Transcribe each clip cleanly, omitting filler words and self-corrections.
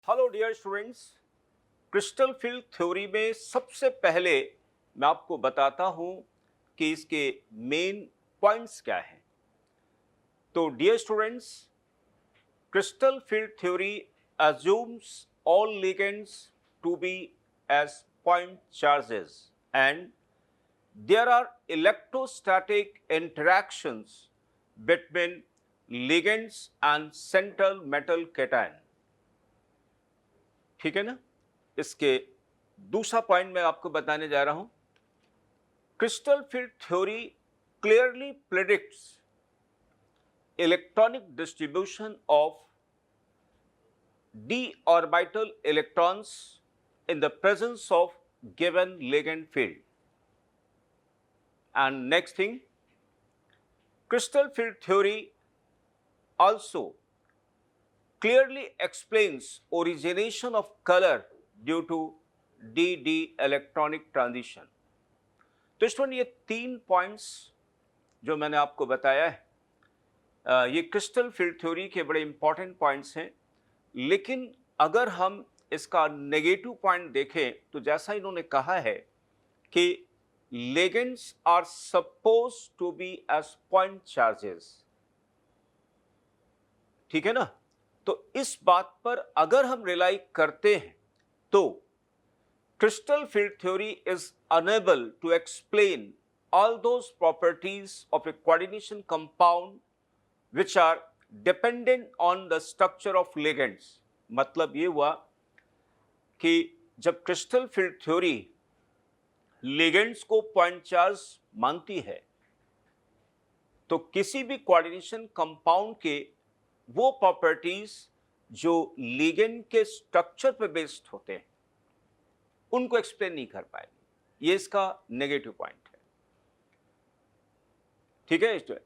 Hello dear students. Crystal field theory में सबसे पहले मैं आपको बताता हूं कि इसके मेन पॉइंट्स क्या हैं। तो dear students, crystal field theory assumes all ligands to be as point charges and there are electrostatic interactions between ligands and central metal cation। ठीक है ना। इसके दूसरा पॉइंट मैं आपको बताने जा रहा हूं। Crystal field theory clearly predicts electronic distribution of d orbital electrons in the presence of given ligand field। And next thing, crystal field theory also clearly explains origination of color due to d electronic transition। तो student, ये तीन points जो मैंने आपको बताया है, ये crystal field theory के बड़े इंपॉर्टेंट पॉइंट्स हैं। लेकिन अगर हम इसका नेगेटिव पॉइंट देखें तो जैसा इन्होंने कहा है कि ligands are suppose to be as point charges. ठीक है ना। तो इस बात पर अगर हम रिलाई करते हैं तो crystal field theory is unable to explain all those properties of a coordination compound which are dependent on the structure of ligands। मतलब ये हुआ कि जब क्रिस्टल फील्ड थ्योरी लिगेंड्स को पॉइंट चार्ज मानती है तो किसी भी कोऑर्डिनेशन कंपाउंड के वो प्रॉपर्टीज जो लिगेंड के स्ट्रक्चर पर बेस्ड होते हैं उनको एक्सप्लेन नहीं कर पाएगी। ये इसका नेगेटिव पॉइंट है। ठीक है।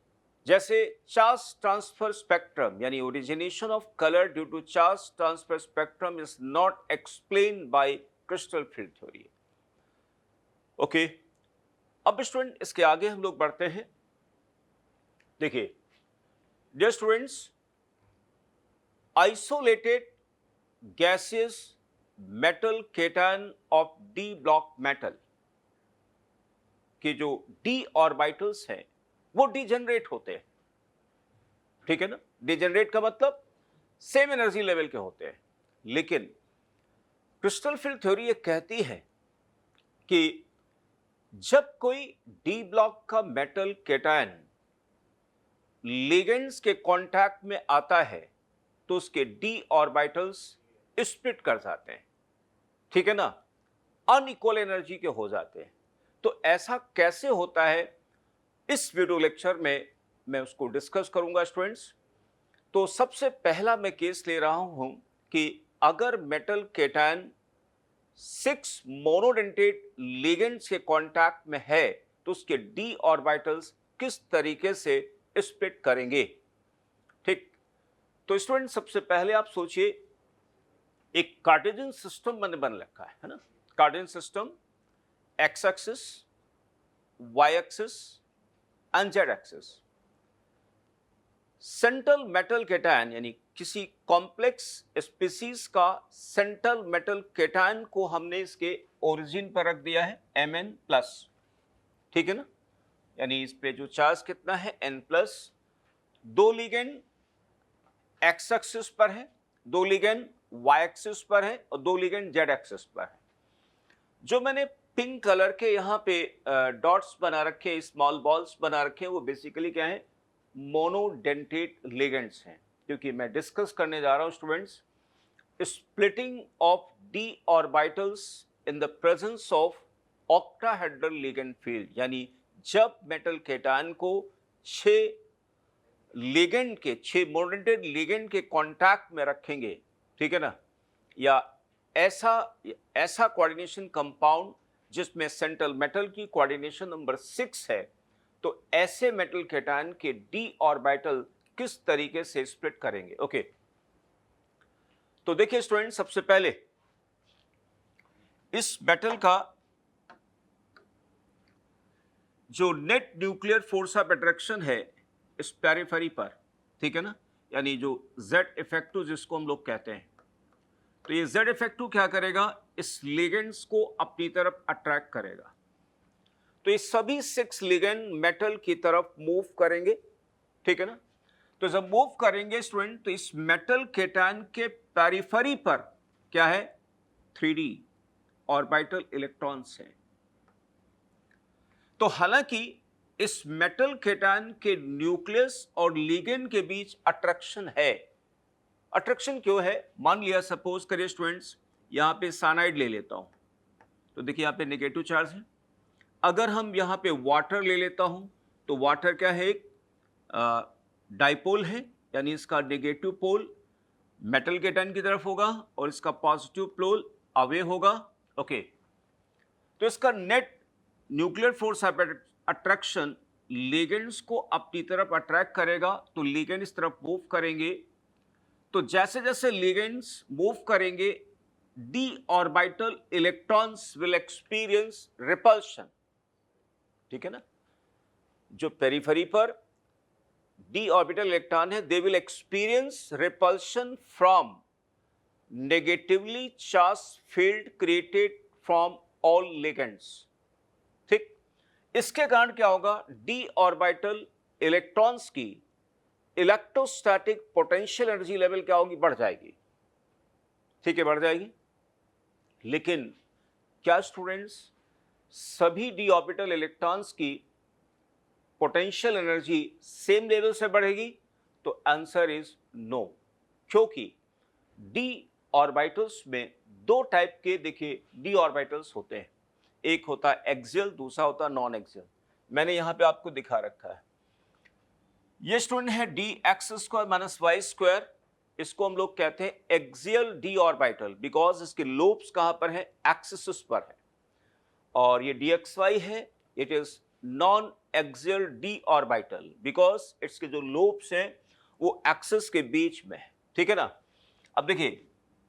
जैसे चार्ज ट्रांसफर स्पेक्ट्रम यानी origination of colour due to charge transfer spectrum is not explain by crystal field theory. Okay, अब स्टूडेंट इसके आगे हम लोग बढ़ते हैं। देखिए dear students, isolated gases metal cation of D block metal के जो डी ऑर्बिटल्स हैं वो डिजेनरेट होते हैं। ठीक है ना। डिजेनरेट का मतलब सेम एनर्जी लेवल के होते हैं। लेकिन क्रिस्टल फील्ड थ्योरी ये कहती है कि जब कोई डी ब्लॉक का मेटल केटायन लिगेंड्स के कांटेक्ट में आता है तो उसके डी ऑर्बिटल्स स्प्लिट कर जाते हैं। ठीक है ना। अनइक्वल एनर्जी के हो जाते हैं। तो ऐसा कैसे होता है, इस वीडियो लेक्चर में मैं उसको डिस्कस करूंगा स्टूडेंट्स। तो सबसे पहला मैं केस ले रहा हूं कि अगर मेटल केटायन 6 मोनोडेंटेट लिगेंड्स के कांटेक्ट में है तो उसके डी ऑर्बिटल्स किस तरीके से स्प्लिट करेंगे। ठीक। तो स्टूडेंट, सबसे पहले आप सोचिए, एक कार्टेशियन सिस्टम मैंने बन रखा है ना। Cartesian system X axis, Y axis and Z axis. Central metal cation यानी किसी कॉम्प्लेक्स स्पीसीज का सेंट्रल मेटल केटायन को हमने इसके ओरिजिन पर रख दिया है Mn+। ठीक है ना। यानी इस पे जो चार्ज कितना है N+। दो लिगेंड एक्स एक्सिस पर है, दो लिगेंड वाई एक्सिस पर है और दो लिगेंड जेड एक्सिस पर है। जो मैंने पिंक कलर के यहाँ पे डॉट्स बना रखे, स्मॉल बॉल्स बना रखे हैं, वो बेसिकली क्या है, मोनोडेंटेट लिगेंड्स हैं। क्योंकि मैं डिस्कस करने जा रहा हूँ students splitting of D orbitals in the presence of octahedral ligand field. यानी जब मेटल केटायन को 6 लिगेंड के 6 मोनोडेंटेट लिगेंड के कांटेक्ट में रखेंगे, ठीक है ना, या ऐसा कोऑर्डिनेशन कंपाउंड जिसमें सेंट्रल मेटल की कोऑर्डिनेशन नंबर 6 है, तो ऐसे मेटल केटायन के डी ऑर्बिटल किस तरीके से स्प्लिट करेंगे। ओके, तो देखिए स्टूडेंट, सबसे पहले इस मेटल का जो net nuclear force of attraction है इस पेरिफेरी पर, ठीक है ना, यानी जो Z इफेक्टिव जिसको हम लोग कहते हैं, तो ये Z क्या करेगा, इस लिगेंड्स को अपनी तरफ अट्रैक्ट करेगा। तो ये सभी 6 लिगेंड मेटल की तरफ मूव करेंगे, ठीक है ना। तो जब मूव करेंगे स्टूडेंट, तो इस मेटल केटायन के पेरिफेरी पर क्या है, 3d ऑर्बिटल इलेक्ट्रॉन्स हैं। तो हालांकि इस मेटल केटायन के न्यूक्लियस और लिगेंड के बीच अट्रैक्शन है। अट्रैक्शन क्यों है, मान लिया सपोज करिए स्टूडेंट्स, यहां पे साइनाइड ले लेता हूं, तो देखिए यहां पे नेगेटिव चार्ज है। अगर हम यहां पे वाटर ले लेता हूं, तो वाटर क्या है, एक डाइपोल है, यानी इसका नेगेटिव पोल मेटल केटायन की तरफ होगा और इसका पॉजिटिव पोल अवे होगा। ओके, तो इसका net nuclear force attraction ligands को अपनी तरफ अट्रैक्ट करेगा, तो लिगेंड इस तरफ मूव करेंगे। तो जैसे जैसे लिगेंड्स मूव करेंगे, D orbital electrons will experience repulsion, ठीक है ना। जो पेरिफेरी पर डी ऑर्बिटल इलेक्ट्रॉन है, they will experience repulsion from negatively charge field created from all ligands, ठीक। इसके कारण क्या होगा, डी ऑर्बिटल इलेक्ट्रॉन्स की इलेक्ट्रोस्टैटिक पोटेंशियल एनर्जी लेवल क्या होगी, बढ़ जाएगी, ठीक है, बढ़ जाएगी। लेकिन क्या स्टूडेंट्स सभी डी ऑर्बिटल इलेक्ट्रॉन्स की पोटेंशियल एनर्जी सेम लेवल से बढ़ेगी? तो आंसर इज नो, क्योंकि डी ऑर्बिटल्स में 2 टाइप के देखिए डी ऑर्बिटल्स होते हैं, एक होता है एक्सियल, दूसरा होता है नॉन एक्सियल। मैंने यहां पे आपको दिखा रखा है, ये स्टूडेंट है D X square minus Y square, इसको हम लोग कहते हैं एक्सियल डी ऑर्बिटल, बिकॉज इसके लोब्स कहां पर है, एक्सिस पर है। और ये डी एक्स वाई है, it is non axial D orbital, because इसके जो लोब्स हैं वो एक्सिस के बीच में है, ठीक है ना। अब देखिए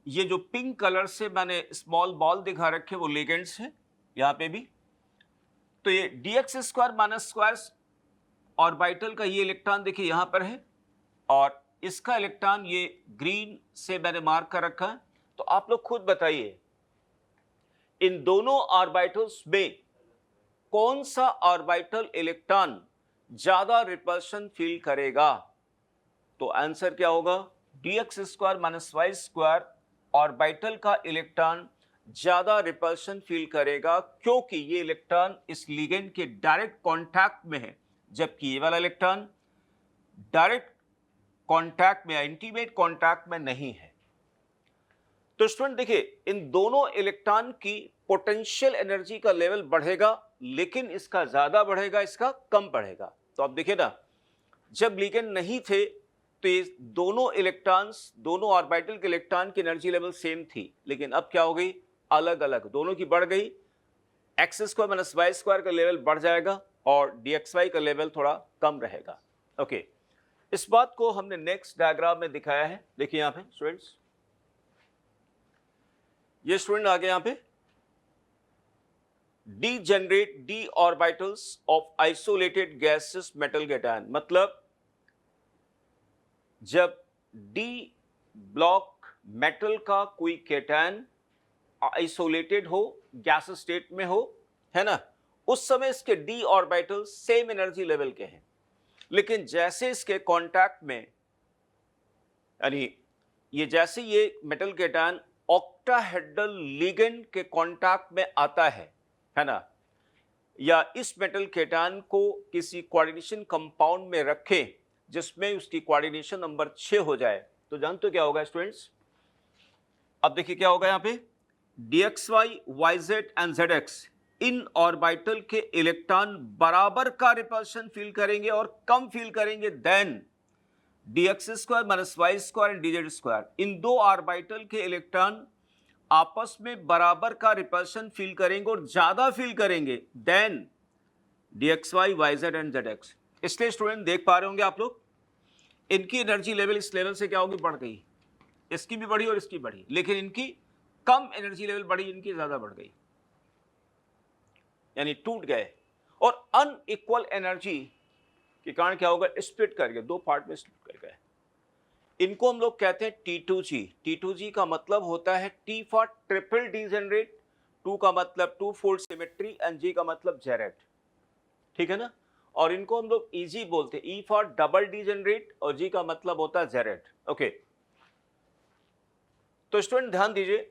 ये जो पिंक कलर से मैंने स्मॉल बॉल दिखा रखे वो लिगेंड्स हैं यहां पे भी। तो ये D X square minus square orbital का ये इलेक्ट्रॉन देखिए यहां पर है, और इसका इलेक्ट्रॉन ये ग्रीन से मैंने मार्क कर रखा है। तो आप लोग खुद बताइए इन दोनों ऑर्बिटल्स में कौन सा ऑर्बिटल इलेक्ट्रॉन ज्यादा रिपल्शन फील करेगा? तो आंसर क्या होगा, D X square minus Y square orbital का इलेक्ट्रॉन ज्यादा रिपल्शन फील करेगा, क्योंकि ये इलेक्ट्रॉन इस लिगेंड के डायरेक्ट कांटेक्ट में है, जबकि ये वाला इलेक्ट्रॉन डायरेक्ट कांटेक्ट में या इंटीमेट कांटेक्ट में नहीं है। तो स्टूडेंट देखिए इन दोनों इलेक्ट्रॉन की पोटेंशियल एनर्जी का लेवल बढ़ेगा, लेकिन इसका ज्यादा बढ़ेगा, इसका कम बढ़ेगा। तो आप देखिए ना, जब लिगेंड नहीं थे तो ये दोनों इलेक्ट्रॉन्स, दोनों ऑर्बिटल के इलेक्ट्रॉन की एनर्जी लेवल सेम थी, लेकिन अब क्या हो गई, अलग अलग, दोनों की बढ़ गई। X square minus Y square का लेवल बढ़ जाएगा और डी एक्स वाई का लेवल थोड़ा कम रहेगा। ओके, इस बात को हमने नेक्स्ट डायग्राम में दिखाया है। देखिए यहां पे स्टूडेंट्स, ये स्टूडेंट आ गए यहां पे, degenerate D orbitals of isolated gases metal cation, मतलब जब डी ब्लॉक मेटल का कोई केटायन आइसोलेटेड हो, गैस स्टेट में हो, है ना, उस समय इसके D orbital same energy level के हैं। लेकिन जैसे इसके कांटेक्ट में, यानी ये जैसे ये मेटल केटायन ऑक्टाहेड्रल लिगेंड के कांटेक्ट में आता है ना, या इस मेटल केटायन को किसी कोऑर्डिनेशन कंपाउंड में रखें जिसमें उसकी कोऑर्डिनेशन नंबर 6 हो जाए, तो जानते हो क्या होगा स्टूडेंट्स? अब देखिए क्या होगा यहां पे, dxy, yz and zx in orbital के इलेक्ट्रॉन बराबर का रिपल्शन फील करेंगे और कम फील करेंगे then dx square minus Y square and dz square. इन दो ऑर्बिटल के इलेक्ट्रॉन आपस में बराबर का रिपल्शन फील करेंगे और ज्यादा फील करेंगे than dxy, yz and zx। इसलिए स्टूडेंट देख पा रहे होंगे आप लोग, इनकी एनर्जी लेवल इस लेवल से क्या होगी, बढ़ गई, इसकी भी बढ़ी और इसकी बढ़ी, लेकिन इनकी कम एनर्जी लेवल बढ़ी, इनकी ज्यादा बढ़ गई, यानी टूट गए। और अनइक्वल एनर्जी के कारण क्या होगा, स्प्लिट कर गए, 2 पार्ट में स्प्लिट कर गए। इनको हम लोग कहते हैं T2G। T2G का मतलब होता है T फॉर ट्रिपल डीजेनरेट, 2 का मतलब 2 फोल्ड सिमेट्री एंड G का मतलब जेरेट, ठीक है ना। और इनको हम लोग EG बोलते हैं, E फॉर डबल डीजेनरेट और G का मतलब होता है जेरेट। ओके, तो स्टूडेंट ध्यान दीजिए,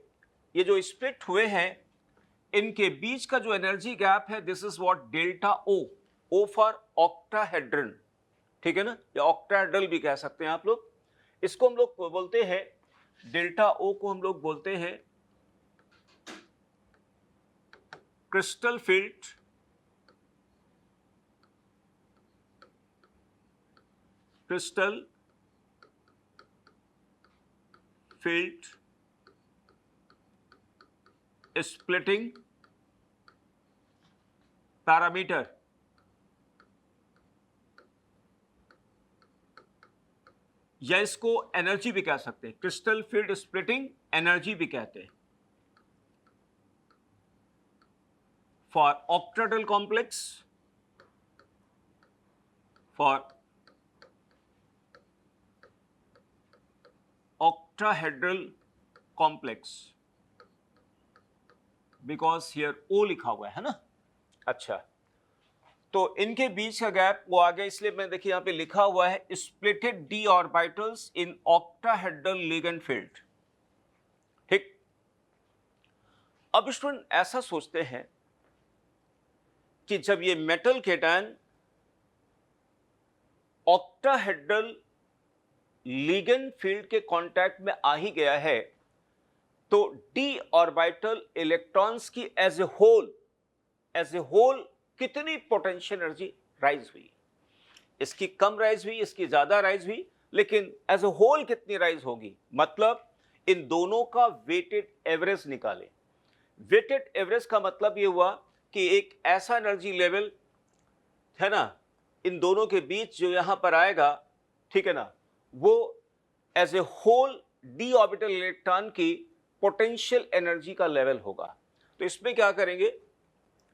ये जो स्प्लिट हुए हैं इनके बीच का जो एनर्जी गैप है, this is what delta O, O for octahedron, ठीक है ना, या ऑक्टाहेड्रल भी कह सकते हैं आप लोग। इसको हम लोग बोलते हैं डेल्टा O को हम लोग बोलते हैं क्रिस्टल फील्ड स्प्लिटिंग पैरामीटर, या इसको एनर्जी भी कह सकते हैं, क्रिस्टल फील्ड स्प्लिटिंग एनर्जी भी कहते हैं, for octahedral complex, for octahedral complex, because here O लिखा हुआ है ना। अच्छा, तो इनके बीच का गैप वो आ गया, इसलिए मैं देखिए यहां पे लिखा हुआ है splitted d orbitals in octahedral ligand field, ठीक। अब स्टूडेंट ऐसा सोचते हैं कि जब ये metal cation octahedral ligand field के कांटेक्ट में आ ही गया है, तो d ऑर्बिटल इलेक्ट्रॉन्स की एज ए होल कितनी पोटेंशियल एनर्जी राइज हुई, इसकी कम राइज हुई, इसकी ज्यादा राइज हुई, लेकिन एज ए होल कितनी राइज होगी, मतलब इन दोनों का वेटेड एवरेज निकालें। वेटेड एवरेज का मतलब यह हुआ कि एक ऐसा एनर्जी लेवल है ना इन दोनों के बीच जो यहां पर आएगा, ठीक है ना, वो as a whole D orbital electron की पोटेंशियल एनर्जी का लेवल होगा। तो इसमें क्या करेंगे,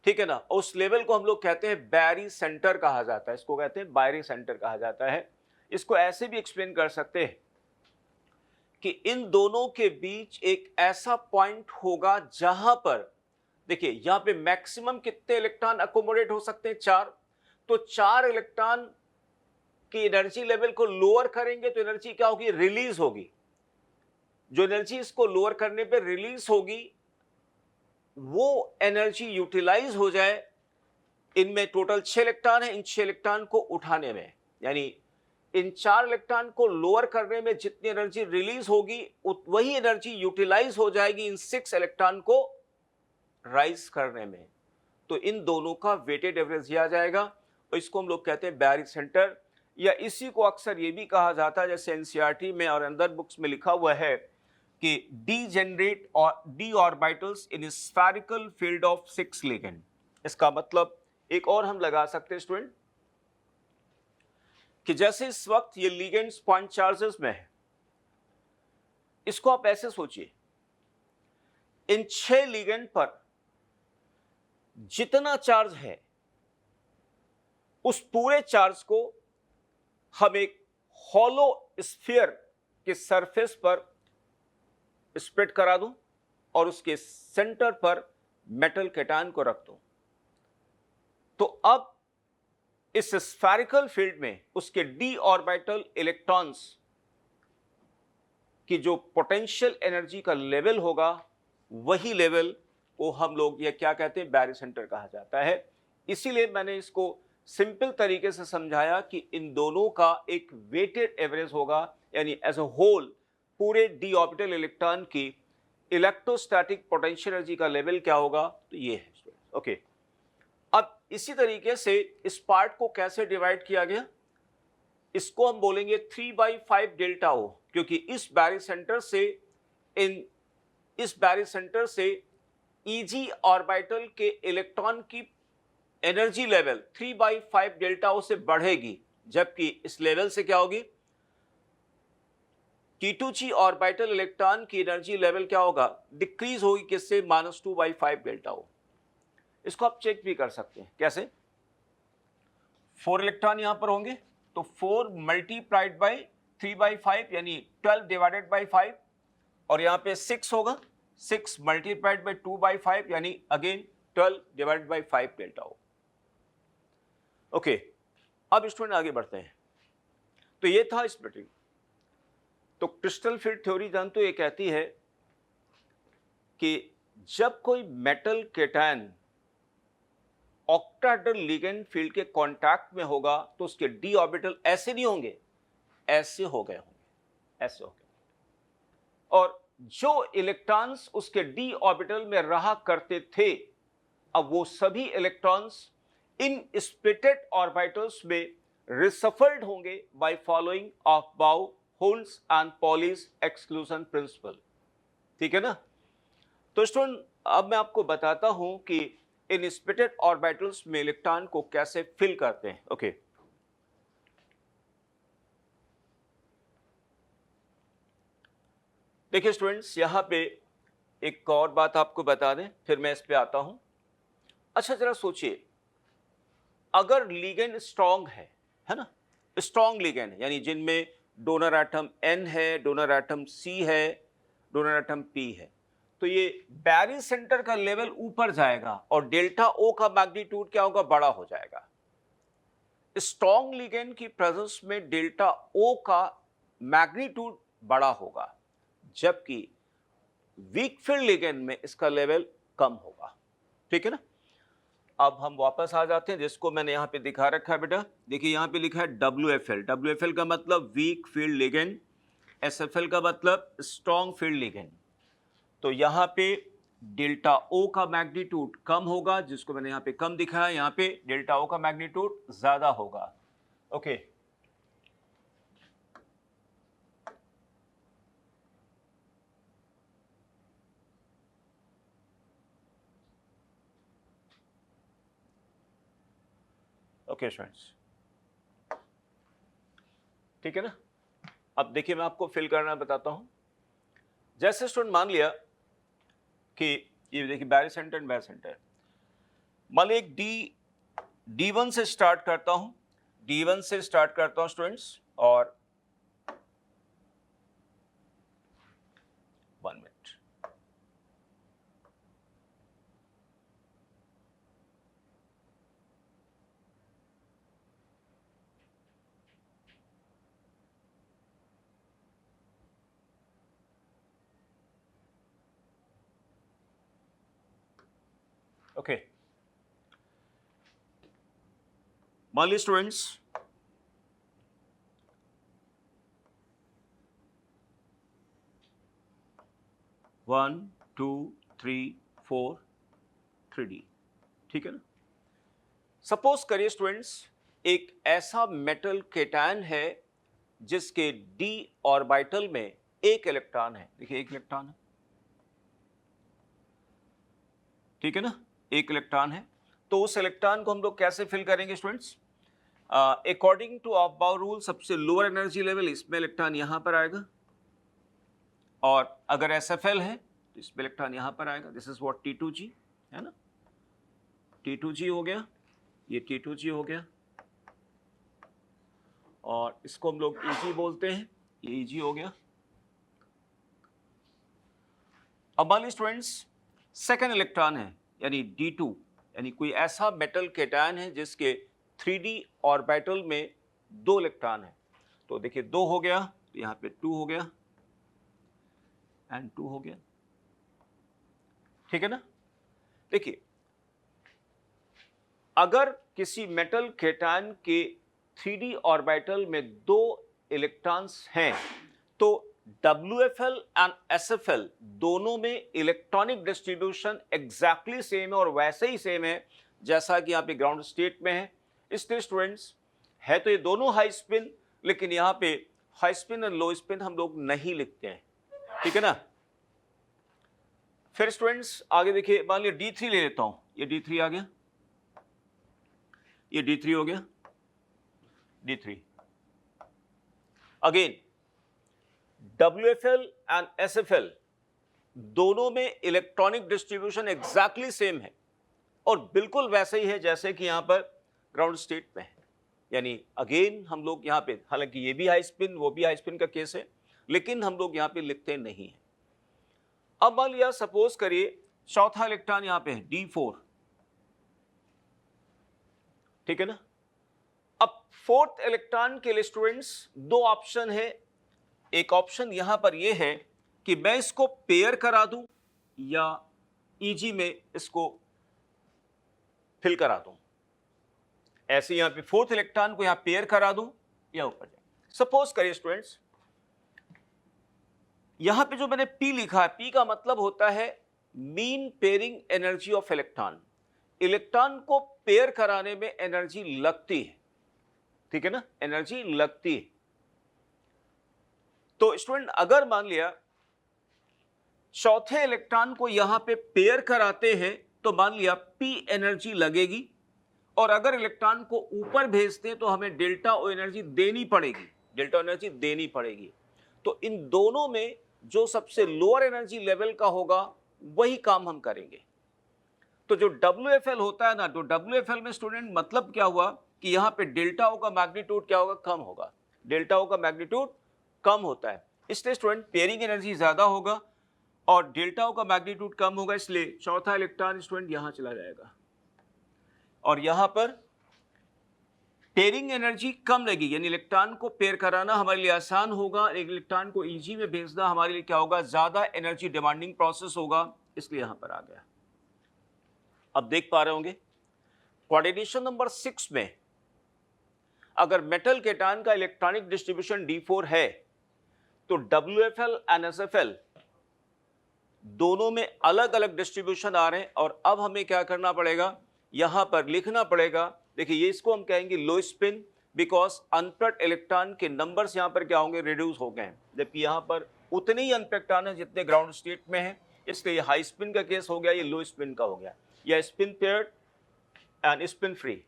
ठीक है ना, उस लेवल को हम लोग कहते हैं बैरी सेंटर कहा जाता है, इसको कहते हैं बैरी सेंटर कहा जाता है। इसको ऐसे भी एक्सप्लेन कर सकते हैं कि इन दोनों के बीच एक ऐसा पॉइंट होगा जहां पर देखिए यहां पे मैक्सिमम कितने इलेक्ट्रॉन अकोमोडेट हो सकते हैं, 4। तो 4 इलेक्ट्रॉन की एनर्जी लेवल को लोअर करेंगे तो एनर्जी क्या होगी, रिलीज होगी। जो एनर्जी इसको लोअर करने पे रिलीज होगी वो एनर्जी यूटिलाइज हो जाए, इनमें टोटल 6 इलेक्ट्रॉन है, इन 6 इलेक्ट्रॉन को उठाने में, यानी इन 4 इलेक्ट्रॉन को लोअर करने में जितनी एनर्जी रिलीज होगी वही एनर्जी यूटिलाइज हो जाएगी इन 6 इलेक्ट्रॉन को राइज करने में। तो इन दोनों का वेटेड एवरेज आ जाएगा, और इसको हम लोग कहते हैं बैरी सेंटर, या इसी को अक्सर ये भी कहा जाता है, जैसे एनसीईआरटी में और अंदर बुक्स में लिखा हुआ है कि डीजेनरेट और D orbitals in spherical field of 6 ligand. इसका मतलब एक और हम लगा सकते हैं स्टूडेंट कि जैसे इस वक्त ये लिगेंड्स पॉइंट चार्जेस में है, इसको आप ऐसे सोचिए, इन 6 लिगेंड पर जितना चार्ज है उस पूरे चार्ज को हम एक हॉलो स्फीयर के सरफेस पर स्प्रेड करा दूं और उसके सेंटर पर मेटल केटायन को रख दूं, तो अब इस स्फेरिकल फील्ड में उसके डी ऑर्बिटल इलेक्ट्रॉन्स की जो पोटेंशियल एनर्जी का लेवल होगा, वही लेवल को हम लोग ये क्या कहते हैं, बैरी सेंटर कहा जाता है। इसीलिए मैंने इसको सिंपल तरीके से समझाया कि इन दोनों का एक वेटेड एवरेज होगा, यानी एज अ होल पूरे डी ऑर्बिटल इलेक्ट्रॉन की इलेक्ट्रोस्टैटिक पोटेंशियल एनर्जी का लेवल क्या होगा, तो ये है। ओके, अब इसी तरीके से इस पार्ट को कैसे डिवाइड किया गया, इसको हम बोलेंगे 3/5 डेल्टा ओ, क्योंकि इस बैरी सेंटर से ईजी ऑर्बिटल के इलेक्ट्रॉन की एनर्जी लेवल 3/5 डेल्टा ओ से बढ़ेगी, जबकि इस लेवल से क्या होगी, T2G ऑर्बिटल इलेक्ट्रॉन की एनर्जी लेवल क्या होगा, डिक्रीज होगी, किससे, -2/5 डेल्टा ओ। इसको आप चेक भी कर सकते हैं, कैसे, 4 इलेक्ट्रॉन यहां पर होंगे तो 4 मल्टीप्लाइड बाय 3/5 यानी 12 डिवाइडेड बाई 5, और यहाँ पे 6 होगा, 6 मल्टीप्लाइड बाई 2/5 यानी अगेन 12 डिवाइडेड बाई 5 डेल्टा हो। ओके, अब स्टूडेंट आगे बढ़ते हैं। तो ये था स्प्लिटिंग। तो क्रिस्टल फील्ड थ्योरी जानते हो, ये कहती है कि जब कोई metal cation octahedral ligand field के कांटेक्ट में होगा तो उसके डी ऑर्बिटल ऐसे नहीं होंगे, ऐसे हो गए होंगे, ऐसे हो गए। और जो इलेक्ट्रॉन्स उसके डी ऑर्बिटल में रहा करते थे, अब वो सभी इलेक्ट्रॉन्स इन स्प्लिटेड ऑर्बिटल्स में रिसफल्ड होंगे बाय फॉलोइंग ऑफ बाउ holes and Pauli's exclusion principle. ठीक है ना। तो स्टूडेंट अब मैं आपको बताता हूं कि इन स्प्लिटेड ऑर्बिटल्स में इलेक्ट्रॉन को कैसे फिल करते हैं। ओके, देखिए स्टूडेंट्स, यहां पे एक और बात आपको बता दें, फिर मैं इस पे आता हूं। अच्छा जरा सोचिए, अगर लिगेंड स्ट्रॉन्ग है ना, स्ट्रॉन्ग लिगेंड यानी जिनमें डोनर एटम N है, डोनर एटम C है, डोनर एटम P है, तो ये बैरी सेंटर का लेवल ऊपर जाएगा और डेल्टा O का मैग्नीट्यूड क्या होगा, बड़ा हो जाएगा। स्ट्रॉन्ग लिगेंड की प्रेजेंस में डेल्टा O का मैग्नीट्यूड बड़ा होगा, जबकि वीक फील्ड लिगेंड में इसका लेवल कम होगा। ठीक है ना। अब हम वापस आ जाते हैं, जिसको मैंने यहां पे दिखा रखा है बेटा। देखिए यहां पे लिखा है WFL। WFL का मतलब वीक फील्ड लिगेंड, SFL का मतलब स्ट्रॉन्ग फील्ड लिगेंड। तो यहां पे डेल्टा O का मैग्नीट्यूड कम होगा, जिसको मैंने यहां पे कम दिखाया, यहां पे डेल्टा O का मैग्नीट्यूड ज्यादा होगा। ओके, ओके स्टूडेंट्स, ठीक है ना। अब देखिए मैं आपको फिल करना बताता हूं। जैसे स्टूडेंट मान लिया कि ये देखिए बैरी सेंटर एंड बैरी सेंटर, मान लिया एक D1 से स्टार्ट करता हूं, D1 से स्टार्ट करता हूं स्टूडेंट्स, और 1 मिनट, ओके। मान लीजिए स्टूडेंट्स 1 2 3 4 3D, ठीक है ना। सपोज करिए स्टूडेंट्स एक ऐसा मेटल केटायन है जिसके डी ऑर्बिटल में एक इलेक्ट्रॉन है। देखिए एक इलेक्ट्रॉन है, ठीक है ना, एक इलेक्ट्रॉन है। तो उस इलेक्ट्रॉन को हम लोग कैसे फिल करेंगे स्टूडेंट्स? अकॉर्डिंग टू ऑफ-बाउ रूल सबसे लोअर एनर्जी लेवल इसमें इलेक्ट्रॉन यहां पर आएगा, और अगर SFL है तो इसमें इलेक्ट्रॉन यहां पर आएगा। दिस इज व्हाट T2G है ना, T2G हो गया, ये T2G हो गया, और इसको हम लोग EG बोलते हैं, ये EG हो गया। अब मान लीजिए स्टूडेंट्स सेकेंड इलेक्ट्रॉन है यानी D2, यानी कोई ऐसा मेटल केटायन है जिसके 3D ऑर्बिटल में 2 इलेक्ट्रॉन है। तो देखिए 2 हो गया, तो यहां पे 2 हो गया एंड 2 हो गया, ठीक है ना। देखिए अगर किसी मेटल केटायन के 3D ऑर्बिटल में 2 इलेक्ट्रॉन्स हैं तो WFL एंड SFL दोनों में इलेक्ट्रॉनिक डिस्ट्रीब्यूशन एग्जैक्टली सेम है और वैसे ही सेम है जैसा कि यहाँ पे ग्राउंड स्टेट में है। इसलिए स्टूडेंट्स है तो ये दोनों हाई स्पिन, लेकिन यहाँ पे हाई स्पिन और लो स्पिन हम लोग नहीं लिखते हैं, ठीक है ना। फिर स्टूडेंट्स आगे देखिए, मान लिया D3 ले लेता हूं, ये D3 आ गया, ये D3 हो गया, D3 again WFL and SFL दोनों में इलेक्ट्रॉनिक डिस्ट्रीब्यूशन एग्जैक्टली सेम है और बिल्कुल वैसे ही है जैसे कि यहां पर ग्राउंड स्टेट में है, यानी अगेन हम लोग यहाँ पे, हालांकि ये भी हाई स्पिन वो भी हाई स्पिन का केस है, लेकिन हम लोग यहाँ पे लिखते नहीं है। अब मान लिया सपोज करिए चौथा इलेक्ट्रॉन यहाँ पे है D4, ठीक है ना। अब फोर्थ इलेक्ट्रॉन के लिए स्टूडेंट्स दो ऑप्शन है। एक ऑप्शन यहां पर यह है कि मैं इसको पेयर करा दूं या ईजी में इसको फिल करा दूं। ऐसे यहां पे फोर्थ इलेक्ट्रॉन को यहां पेयर करा दूं या ऊपर जाए। सपोज करिए स्टूडेंट्स, यहां पे जो मैंने P लिखा है, P का मतलब होता है mean pairing energy of electron. Electron को पेयर कराने में एनर्जी लगती है, ठीक है ना, एनर्जी लगती है। तो स्टूडेंट अगर मान लिया चौथे इलेक्ट्रॉन को यहां पे पेयर कराते हैं तो मान लिया P एनर्जी लगेगी, और अगर इलेक्ट्रॉन को ऊपर भेजते हैं तो हमें डेल्टा ओ एनर्जी देनी पड़ेगी, डेल्टा एनर्जी देनी पड़ेगी। तो इन दोनों में जो सबसे लोअर एनर्जी लेवल का होगा वही काम हम करेंगे। तो जो WFL होता है ना, तो WFL में स्टूडेंट मतलब क्या हुआ कि यहां पे डेल्टा ओ का मैग्नीट्यूड क्या होगा, कम होगा। डेल्टा ओ का मैग्नीट्यूड कम होता है, इसलिए स्टूडेंट पेयरिंग एनर्जी ज्यादा होगा और डेल्टा ओ का मैग्नीट्यूड कम होगा, इसलिए चौथा इलेक्ट्रॉन स्टूडेंट यहां चला जाएगा और यहां पर पेयरिंग एनर्जी कम लगेगी, यानी इलेक्ट्रॉन को पेयर कराना हमारे लिए आसान होगा, एक इलेक्ट्रॉन को ईजी में भेजना हमारे लिए क्या होगा, ज्यादा एनर्जी डिमांडिंग प्रोसेस होगा, इसलिए यहां पर आ गया। अब देख पा रहे होंगे कोऑर्डिनेशन नंबर 6 में अगर मेटल केटायन का इलेक्ट्रॉनिक डिस्ट्रीब्यूशन D4 है तो WFL एंड SFL दोनों में अलग अलग डिस्ट्रीब्यूशन आ रहे हैं। और अब हमें क्या करना पड़ेगा, यहां पर लिखना पड़ेगा, देखिए ये इसको हम कहेंगे लो स्पिन, बिकॉज अनपेक्ड इलेक्ट्रॉन के नंबर्स यहां पर क्या होंगे, रिड्यूस हो गए हैं, जबकि यहां पर उतने ही अनपेक्ट है जितने ग्राउंड स्टेट में है, इसलिए ये हाई स्पिन का केस हो गया, ये लो स्पिन का हो गया, या spin paired and spin free.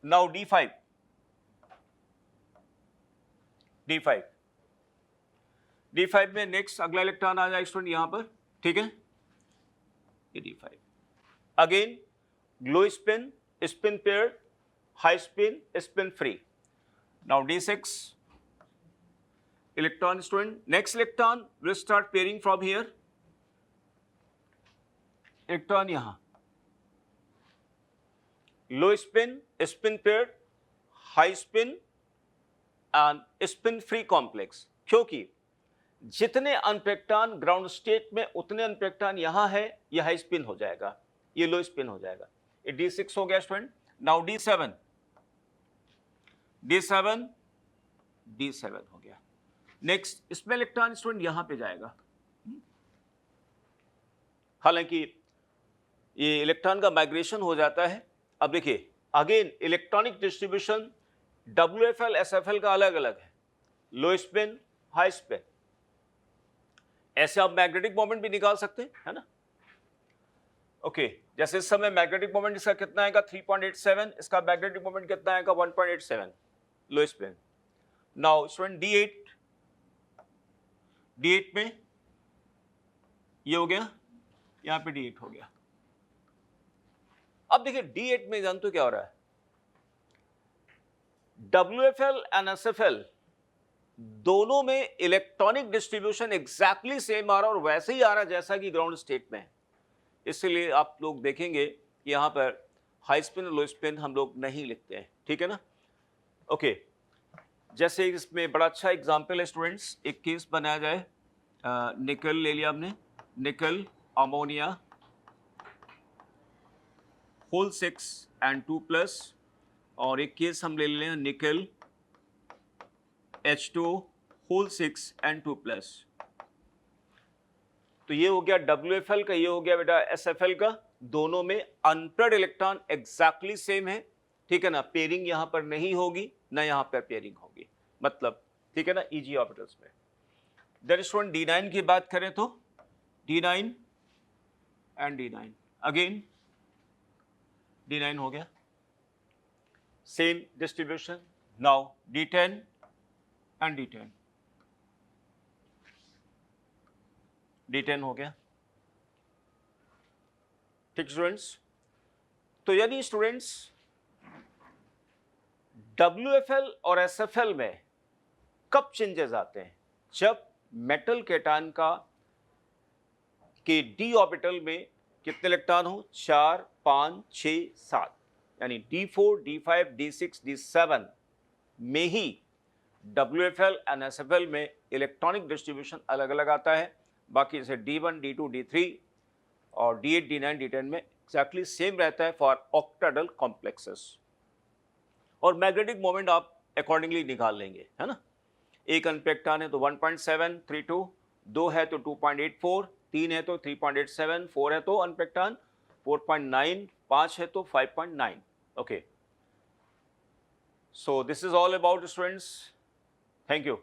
Now D5 में नेक्स्ट अगला इलेक्ट्रॉन आ जाए स्टूडेंट यहां पर, ठीक है, ये D5 again low spin, spin paired, high spin, spin free. Now D6 electron student, next electron will start pairing from here, electron यहां low spin, spin paired, high spin and spin free complex, क्योंकि जितने अनपेक्टान ground state में उतने अनपेक्टान यहां है, यह high spin हो जाएगा, ये लो स्पिन हो जाएगा। ये D6 हो गया स्टूडेंट। नाउ D7 हो गया। नेक्स्ट इसमें इलेक्ट्रॉन स्टूडेंट यहां पे जाएगा, हालांकि ये इलेक्ट्रॉन का माइग्रेशन हो जाता है। अब देखिए again electronic distribution WFL SFL का अलग अलग है, लो स्पिन, हाई स्पिन। ऐसे आप मैग्नेटिक मोमेंट भी निकाल सकते हैं, है ना। ओके, जैसे इस समय मैग्नेटिक मोमेंट इसका कितना आएगा 3.87, इसका मैग्नेटिक मोमेंट कितना आएगा 1.87, लो स्पिन। नाउ स्टूडेंट D8 में ये हो गया, यहां पे D8 हो गया। अब देखिए D8 में जानते हो क्या हो रहा है, WFL एंड SFL दोनों में इलेक्ट्रॉनिक डिस्ट्रीब्यूशन एग्जैक्टली सेम आ रहा है और वैसे ही आ रहा है जैसा कि ग्राउंड स्टेट में है। इसलिए आप लोग देखेंगे कि यहां पर हाई स्पिन और लो स्पिन हम लोग नहीं लिखते हैं, ठीक है ना। ओके, जैसे इसमें बड़ा अच्छा एग्जांपल है स्टूडेंट्स, एक केस बनाया जाए, निकल ले लिया हमने, निकल अमोनिया होल 6 एंड 2+, और एक केस हम ले लें निकल H2 होल 6 एंड 2+। तो ये हो गया WFL का, ये हो गया बेटा SFL का, दोनों में अनपेयर्ड इलेक्ट्रॉन एग्जैक्टली सेम है, ठीक है ना। पेयरिंग यहां पर नहीं होगी, ना यहां पर पेयरिंग होगी, मतलब ठीक है ना, EG ऑर्बिटल्स में। देन स्टूडेंट D9 की बात करें तो D9 and D9 again D9 हो गया, same distribution. Now D10 and D10 हो गया, ठीक स्टूडेंट्स। तो यानी स्टूडेंट्स WFL और SFL में कब चेंजेस आते हैं? जब मेटल केटायन का के डी ऑर्बिटल में कितने इलेक्ट्रॉन हो? 4, 5, 6, 7, यानी D4, D5, D6, D7 में ही WFL एंड SFL में इलेक्ट्रॉनिक डिस्ट्रीब्यूशन अलग अलग आता है। बाकी जैसे D1, D2, D3 और D8, D9, D10 में एक्जैक्टली सेम रहता है फॉर ऑक्टाडल कॉम्प्लेक्सेस। और मैग्नेटिक मोमेंट आप अकॉर्डिंगली निकाल लेंगे, है ना। एक अनपेक्टान है तो 1.732, 2 है तो 2.84, 3 है तो 3.87, 4 है तो अनपेक्टान 4.9, 5 है तो 5.9। Okay, so this is all about students. Thank you.